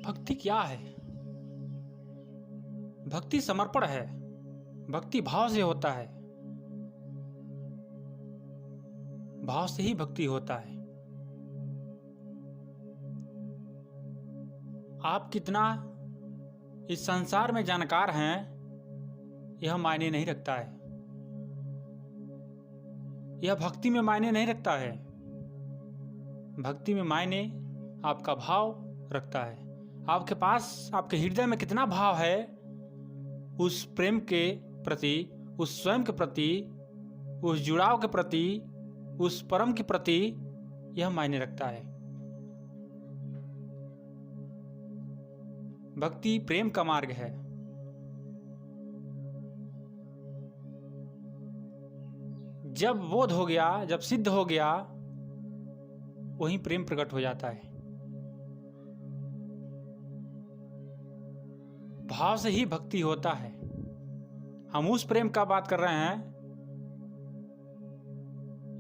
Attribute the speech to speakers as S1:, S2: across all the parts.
S1: भक्ति क्या है? भक्ति समर्पण है। भक्ति भाव से होता है। भाव से ही भक्ति होता है। आप कितना इस संसार में जानकार हैं यह मायने नहीं रखता है। यह भक्ति में मायने नहीं रखता है। भक्ति में मायने आपका भाव रखता है। आपके पास, आपके हृदय में कितना भाव है उस प्रेम के प्रति, उस स्वयं के प्रति, उस जुड़ाव के प्रति, उस परम के प्रति, यह मायने रखता है। भक्ति प्रेम का मार्ग है। जब बोध हो गया, जब सिद्ध हो गया, वहीं प्रेम प्रकट हो जाता है। भाव से ही भक्ति होता है। हम उस प्रेम का बात कर रहे हैं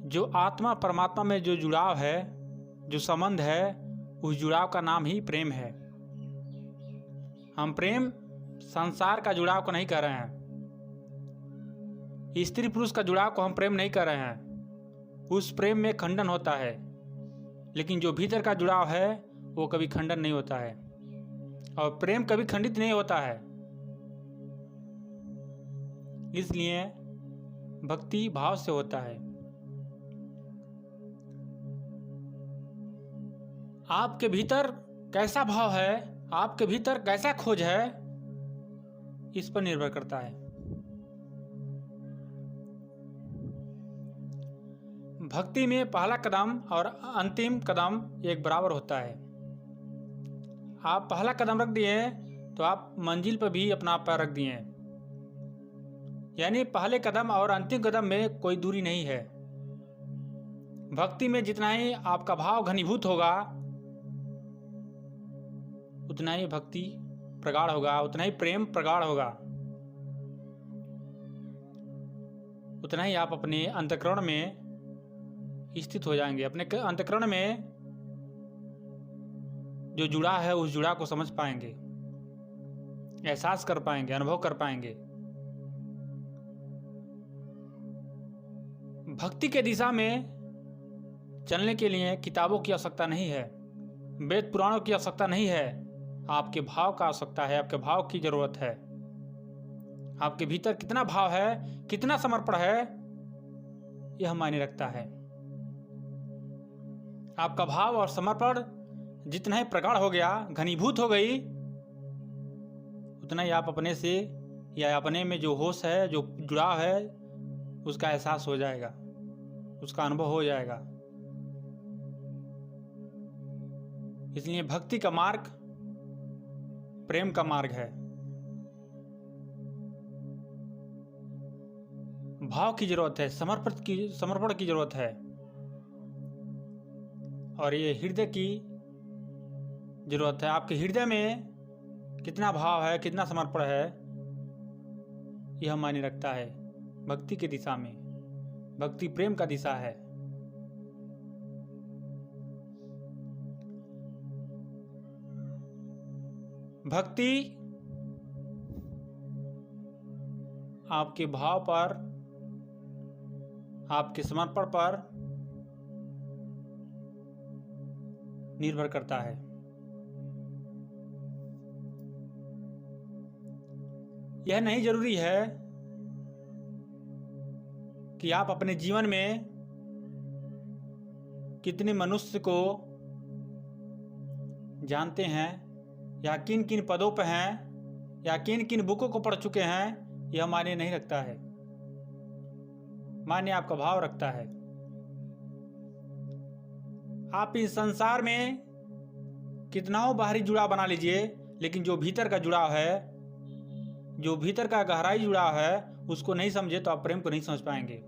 S1: जो आत्मा परमात्मा में जो जुड़ाव है, जो संबंध है, उस जुड़ाव का नाम ही प्रेम है। हम प्रेम संसार का जुड़ाव को नहीं कर रहे हैं। स्त्री पुरुष का जुड़ाव को हम प्रेम नहीं कर रहे हैं। उस प्रेम में खंडन होता है, लेकिन जो भीतर का जुड़ाव है वो कभी खंडन नहीं होता है, और प्रेम कभी खंडित नहीं होता है। इसलिए भक्ति भाव से होता है। आपके भीतर कैसा भाव है, आपके भीतर कैसा खोज है, इस पर निर्भर करता है। भक्ति में पहला कदम और अंतिम कदम एक बराबर होता है। आप पहला कदम रख दिए तो आप मंजिल पर भी अपना पैर रख दिए, यानी पहले कदम और अंतिम कदम में कोई दूरी नहीं है। भक्ति में जितना ही आपका भाव घनीभूत होगा उतना ही भक्ति प्रगाढ़ होगा, उतना ही प्रेम प्रगाढ़ होगा, उतना ही आप अपने अंतःकरण में स्थित हो जाएंगे। अपने अंतःकरण में जो जुड़ा है उस जुड़ा को समझ पाएंगे, एहसास कर पाएंगे, अनुभव कर पाएंगे। भक्ति के दिशा में चलने के लिए किताबों की आवश्यकता नहीं है, वेद पुराणों की आवश्यकता नहीं है। आपके भाव का आवश्यकता है, आपके भाव की जरूरत है। आपके भीतर कितना भाव है, कितना समर्पण है, यह मायने रखता है। आपका भाव और समर्पण जितना ही प्रगाढ़ हो गया, घनीभूत हो गई, उतना ही आप अपने से या अपने में जो होश है, जो जुड़ाव है, उसका एहसास हो जाएगा, उसका अनुभव हो जाएगा। इसलिए भक्ति का मार्ग प्रेम का मार्ग है। भाव की जरूरत है, समर्पण की जरूरत है, और ये हृदय की जरूरत है। आपके हृदय में कितना भाव है, कितना समर्पण है, यह मायने रखता है। भक्ति की दिशा में, भक्ति प्रेम का दिशा है। भक्ति आपके भाव पर, आपके समर्पण पर निर्भर करता है। यह नहीं जरूरी है कि आप अपने जीवन में कितने मनुष्य को जानते हैं, या किन किन पदों पर हैं, या किन किन बुकों को पढ़ चुके हैं, यह मायने नहीं रखता है। मायने आपका भाव रखता है। आप इस संसार में कितना बाहरी जुड़ाव बना लीजिए, लेकिन जो भीतर का जुड़ाव है, जो भीतर का गहराई जुड़ाव है, उसको नहीं समझे तो आप प्रेम को नहीं समझ पाएंगे।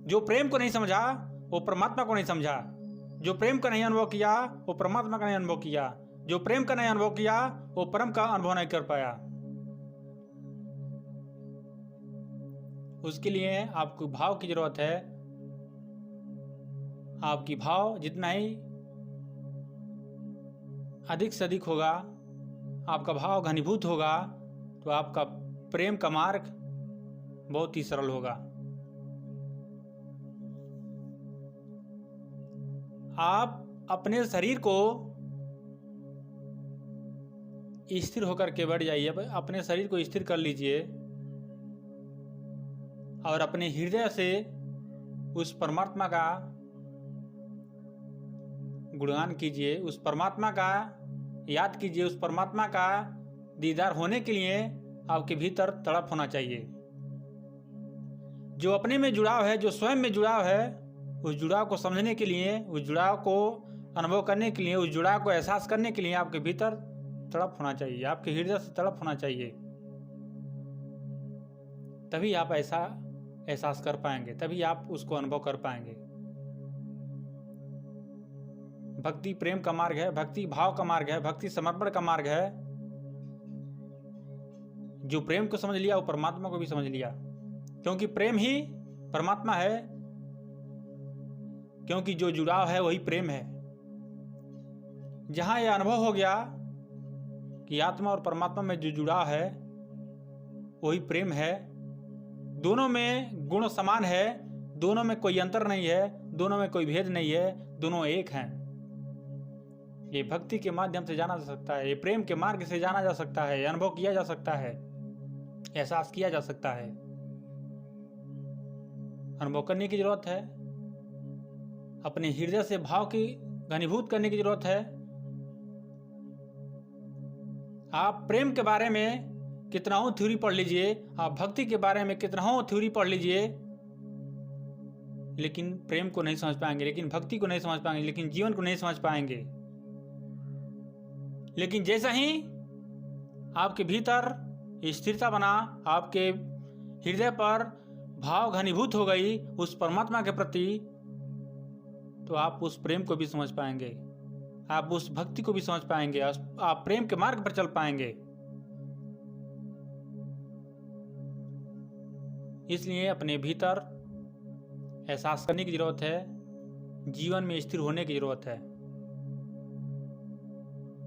S1: जो प्रेम को नहीं समझा वो परमात्मा को नहीं समझा। जो प्रेम का नहीं अनुभव किया वो परमात्मा का नहीं अनुभव किया। जो प्रेम का नहीं अनुभव किया वो परम का अनुभव नहीं कर पाया। उसके लिए आपको भाव की जरूरत है। आपकी भाव जितना ही अधिक से अधिक होगा आपका भाव घनीभूत होगा तो आपका प्रेम का मार्ग बहुत ही सरल होगा। आप अपने शरीर को स्थिर होकर के बैठ जाइए, अपने शरीर को स्थिर कर लीजिए और अपने हृदय से उस परमात्मा का गुणगान कीजिए, उस परमात्मा का याद कीजिए। उस परमात्मा का दीदार होने के लिए आपके भीतर तड़प होना चाहिए। जो अपने में जुड़ाव है, जो स्वयं में जुड़ाव है, उस जुड़ाव को समझने के लिए, उस जुड़ाव को अनुभव करने के लिए, उस जुड़ाव को एहसास करने के लिए आपके भीतर तड़प होना चाहिए, आपके हृदय से तड़प होना चाहिए। तभी आप ऐसा एहसास कर पाएंगे, तभी आप उसको अनुभव कर पाएंगे। भक्ति प्रेम का मार्ग है, भक्ति भाव का मार्ग है, भक्ति समर्पण का मार्ग है। जो प्रेम को समझ लिया वो परमात्मा को भी समझ लिया, क्योंकि प्रेम ही परमात्मा है, क्योंकि जो जुड़ाव है वही प्रेम है। जहां यह अनुभव हो गया कि आत्मा और परमात्मा में जो जुड़ाव है वही प्रेम है, दोनों में गुण समान है, दोनों में कोई अंतर नहीं है, दोनों में कोई भेद नहीं है, दोनों एक हैं। ये भक्ति के माध्यम से जाना जा सकता है, ये प्रेम के मार्ग से जाना जा सकता है, अनुभव किया जा सकता है, एहसास किया जा सकता है। अनुभव करने की जरूरत है, अपने हृदय से भाव की घनीभूत करने की जरूरत है। आप प्रेम के बारे में कितना हो थ्योरी पढ़ लीजिए, आप भक्ति के बारे में कितना हो थ्योरी पढ़ लीजिए, लेकिन प्रेम को नहीं समझ पाएंगे, लेकिन भक्ति को नहीं समझ पाएंगे, लेकिन जीवन को नहीं समझ पाएंगे। लेकिन जैसा ही आपके भीतर स्थिरता बना, आपके हृदय पर भाव घनीभूत हो गई उस परमात्मा के प्रति, तो आप उस प्रेम को भी समझ पाएंगे, आप उस भक्ति को भी समझ पाएंगे, आप प्रेम के मार्ग पर चल पाएंगे। इसलिए अपने भीतर एहसास करने की जरूरत है, जीवन में स्थिर होने की जरूरत है।